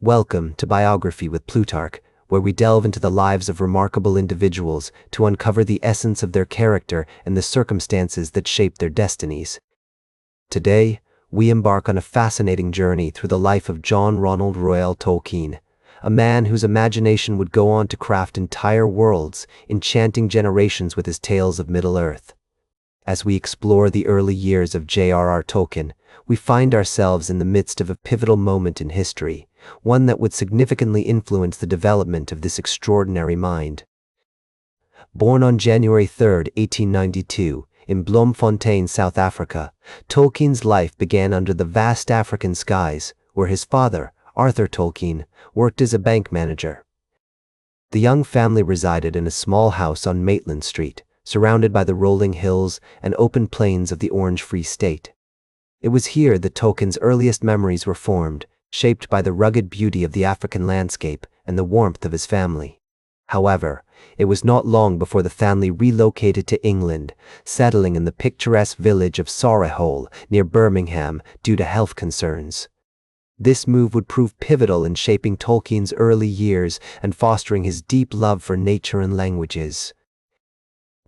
Welcome to Biography with Plutarch, where we delve into the lives of remarkable individuals to uncover the essence of their character and the circumstances that shape their destinies. Today, we embark on a fascinating journey through the life of John Ronald Reuel Tolkien, a man whose imagination would go on to craft entire worlds, enchanting generations with his tales of Middle-earth. As we explore the early years of J.R.R. Tolkien, we find ourselves in the midst of a pivotal moment in history, one that would significantly influence the development of this extraordinary mind. Born on January 3, 1892, in Bloemfontein, South Africa, Tolkien's life began under the vast African skies, where his father, Arthur Tolkien, worked as a bank manager. The young family resided in a small house on Maitland Street, surrounded by the rolling hills and open plains of the Orange Free State. It was here that Tolkien's earliest memories were formed, shaped by the rugged beauty of the African landscape and the warmth of his family. However, it was not long before the family relocated to England, settling in the picturesque village of Solihull near Birmingham due to health concerns. This move would prove pivotal in shaping Tolkien's early years and fostering his deep love for nature and languages.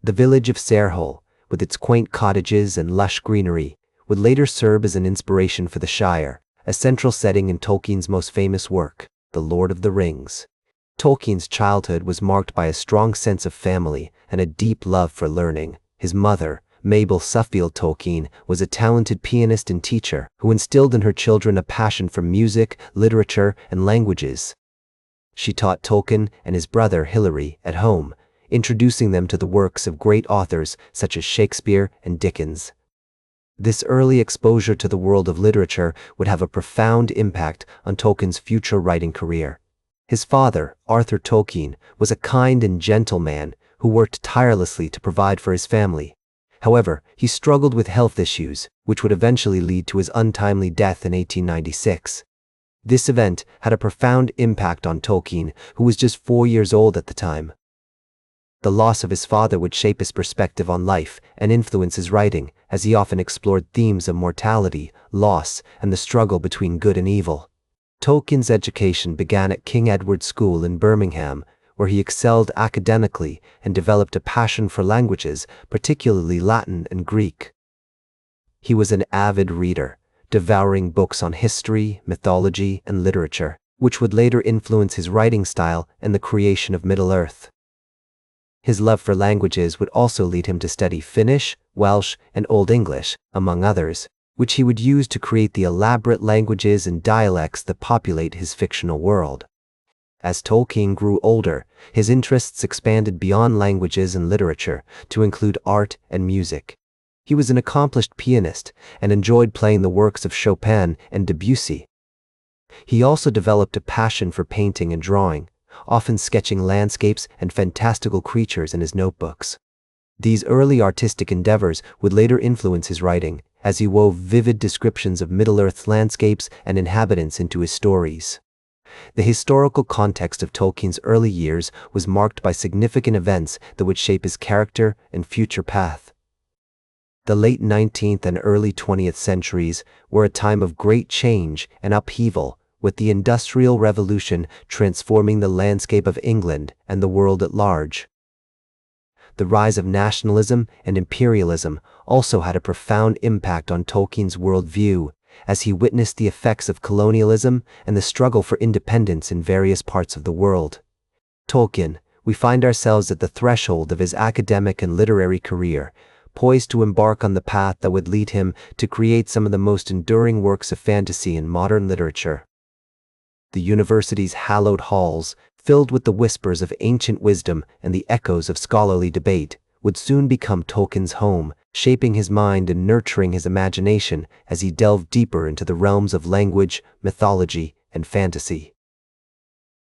The village of Solihull, with its quaint cottages and lush greenery, would later serve as an inspiration for the Shire, a central setting in Tolkien's most famous work, The Lord of the Rings. Tolkien's childhood was marked by a strong sense of family and a deep love for learning. His mother, Mabel Suffield Tolkien, was a talented pianist and teacher who instilled in her children a passion for music, literature, and languages. She taught Tolkien and his brother Hilary at home, introducing them to the works of great authors such as Shakespeare and Dickens. This early exposure to the world of literature would have a profound impact on Tolkien's future writing career. His father, Arthur Tolkien, was a kind and gentle man who worked tirelessly to provide for his family. However, he struggled with health issues, which would eventually lead to his untimely death in 1896. This event had a profound impact on Tolkien, who was just 4 years old at the time. The loss of his father would shape his perspective on life and influence his writing, as he often explored themes of mortality, loss, and the struggle between good and evil. Tolkien's education began at King Edward School in Birmingham, where he excelled academically and developed a passion for languages, particularly Latin and Greek. He was an avid reader, devouring books on history, mythology, and literature, which would later influence his writing style and the creation of Middle-earth. His love for languages would also lead him to study Finnish, Welsh, and Old English, among others, which he would use to create the elaborate languages and dialects that populate his fictional world. As Tolkien grew older, his interests expanded beyond languages and literature to include art and music. He was an accomplished pianist and enjoyed playing the works of Chopin and Debussy. He also developed a passion for painting and drawing, often sketching landscapes and fantastical creatures in his notebooks. These early artistic endeavors would later influence his writing, as he wove vivid descriptions of Middle-earth's landscapes and inhabitants into his stories. The historical context of Tolkien's early years was marked by significant events that would shape his character and future path. The late 19th and early 20th centuries were a time of great change and upheaval, with the Industrial Revolution transforming the landscape of England and the world at large. The rise of nationalism and imperialism also had a profound impact on Tolkien's worldview, as he witnessed the effects of colonialism and the struggle for independence in various parts of the world. Tolkien, we find ourselves at the threshold of his academic and literary career, poised to embark on the path that would lead him to create some of the most enduring works of fantasy in modern literature. The university's hallowed halls, filled with the whispers of ancient wisdom and the echoes of scholarly debate, would soon become Tolkien's home, shaping his mind and nurturing his imagination as he delved deeper into the realms of language, mythology, and fantasy.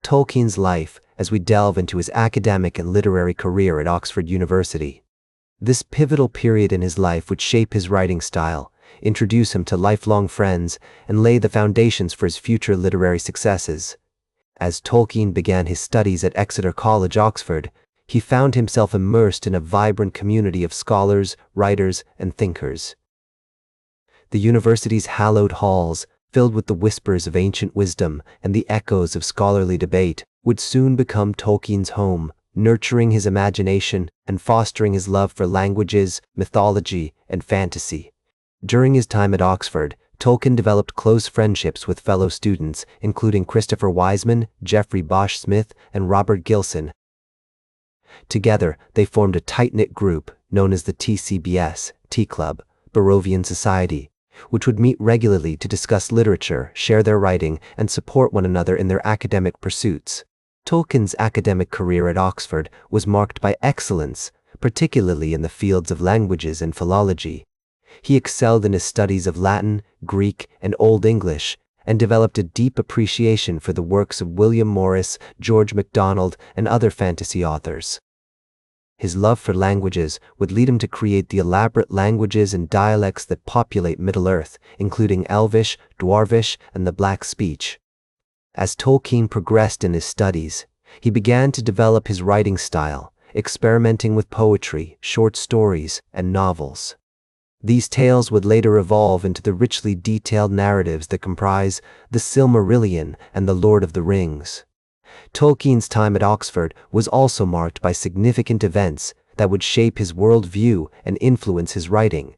Tolkien's life as we delve into his academic and literary career at Oxford University. This pivotal period in his life would shape his writing style, introduce him to lifelong friends, and lay the foundations for his future literary successes. As Tolkien began his studies at Exeter College, Oxford, he found himself immersed in a vibrant community of scholars, writers, and thinkers. The university's hallowed halls, filled with the whispers of ancient wisdom and the echoes of scholarly debate, would soon become Tolkien's home, nurturing his imagination and fostering his love for languages, mythology, and fantasy. During his time at Oxford, Tolkien developed close friendships with fellow students, including Christopher Wiseman, Geoffrey Bosch Smith, and Robert Gilson. Together, they formed a tight-knit group known as the TCBS, T-Club, Barovian Society, which would meet regularly to discuss literature, share their writing, and support one another in their academic pursuits. Tolkien's academic career at Oxford was marked by excellence, particularly in the fields of languages and philology. He excelled in his studies of Latin, Greek, and Old English, and developed a deep appreciation for the works of William Morris, George MacDonald, and other fantasy authors. His love for languages would lead him to create the elaborate languages and dialects that populate Middle-earth, including Elvish, Dwarvish, and the Black speech. As Tolkien progressed in his studies, he began to develop his writing style, experimenting with poetry, short stories, and novels. These tales would later evolve into the richly detailed narratives that comprise the Silmarillion and the Lord of the Rings. Tolkien's time at Oxford was also marked by significant events that would shape his worldview and influence his writing.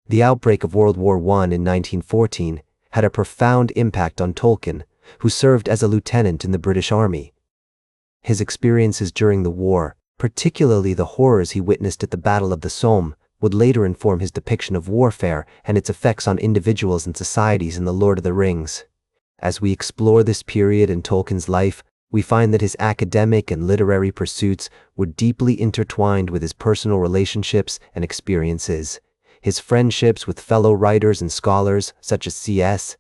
The outbreak of World War I in 1914 had a profound impact on Tolkien, who served as a lieutenant in the British Army. His experiences during the war, particularly the horrors he witnessed at the Battle of the Somme, would later inform his depiction of warfare and its effects on individuals and societies in The Lord of the Rings. As we explore this period in Tolkien's life, we find that his academic and literary pursuits were deeply intertwined with his personal relationships and experiences. His friendships with fellow writers and scholars such as C.S.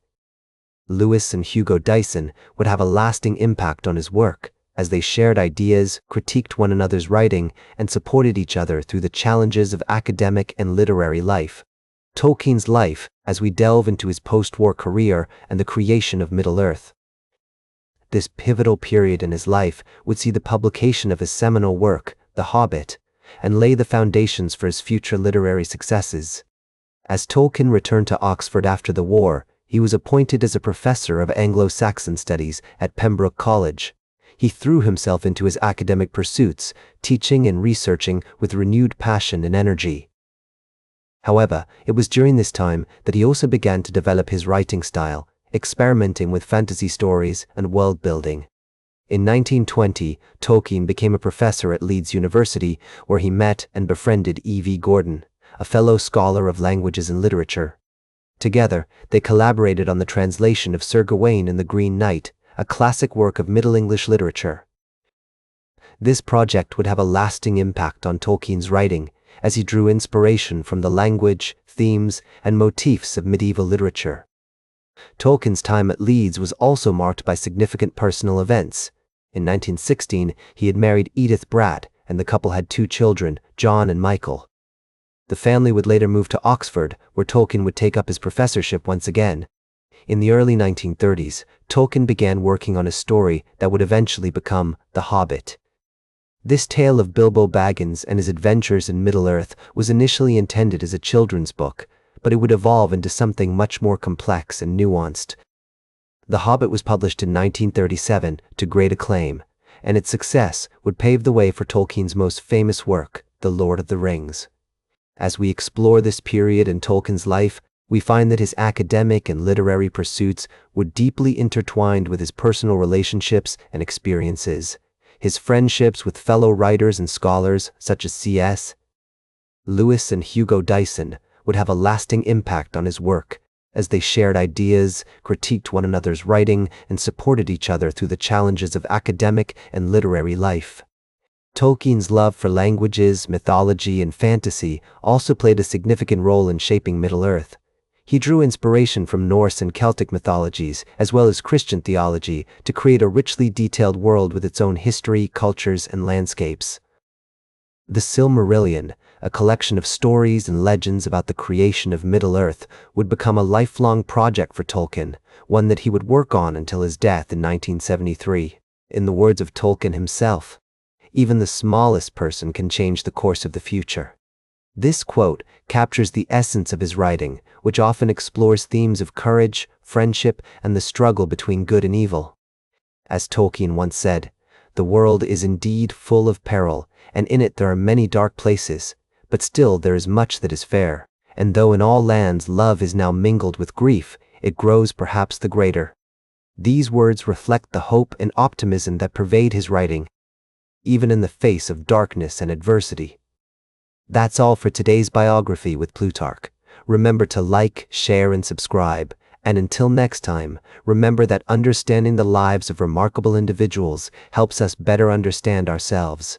Lewis and Hugo Dyson would have a lasting impact on his work, as they shared ideas, critiqued one another's writing, and supported each other through the challenges of academic and literary life. Tolkien's life, as we delve into his post-war career and the creation of Middle-earth. This pivotal period in his life would see the publication of his seminal work, The Hobbit, and lay the foundations for his future literary successes. As Tolkien returned to Oxford after the war, he was appointed as a professor of Anglo-Saxon studies at Pembroke College. He threw himself into his academic pursuits, teaching and researching with renewed passion and energy. However, it was during this time that he also began to develop his writing style, experimenting with fantasy stories and world-building. In 1920, Tolkien became a professor at Leeds University, where he met and befriended E.V. Gordon, a fellow scholar of languages and literature. Together, they collaborated on the translation of Sir Gawain and the Green Knight, a classic work of Middle English literature. This project would have a lasting impact on Tolkien's writing, as he drew inspiration from the language, themes, and motifs of medieval literature. Tolkien's time at Leeds was also marked by significant personal events. In 1916, he had married Edith Bratt, and the couple had 2 children, John and Michael. The family would later move to Oxford, where Tolkien would take up his professorship once again. In the early 1930s, Tolkien began working on a story that would eventually become The Hobbit. This tale of Bilbo Baggins and his adventures in Middle-earth was initially intended as a children's book, but it would evolve into something much more complex and nuanced. The Hobbit was published in 1937 to great acclaim, and its success would pave the way for Tolkien's most famous work, The Lord of the Rings. As we explore this period in Tolkien's life, we find that his academic and literary pursuits were deeply intertwined with his personal relationships and experiences. His friendships with fellow writers and scholars such as C.S. Lewis and Hugo Dyson would have a lasting impact on his work, as they shared ideas, critiqued one another's writing, and supported each other through the challenges of academic and literary life. Tolkien's love for languages, mythology, and fantasy also played a significant role in shaping Middle-earth. He drew inspiration from Norse and Celtic mythologies, as well as Christian theology, to create a richly detailed world with its own history, cultures, and landscapes. The Silmarillion, a collection of stories and legends about the creation of Middle-earth, would become a lifelong project for Tolkien, one that he would work on until his death in 1973. In the words of Tolkien himself, "Even the smallest person can change the course of the future." This quote captures the essence of his writing, which often explores themes of courage, friendship, and the struggle between good and evil. As Tolkien once said, "The world is indeed full of peril, and in it there are many dark places, but still there is much that is fair, and though in all lands love is now mingled with grief, it grows perhaps the greater." These words reflect the hope and optimism that pervade his writing, even in the face of darkness and adversity. That's all for today's biography with Plutarch. Remember to like, share, and subscribe. And until next time, remember that understanding the lives of remarkable individuals helps us better understand ourselves.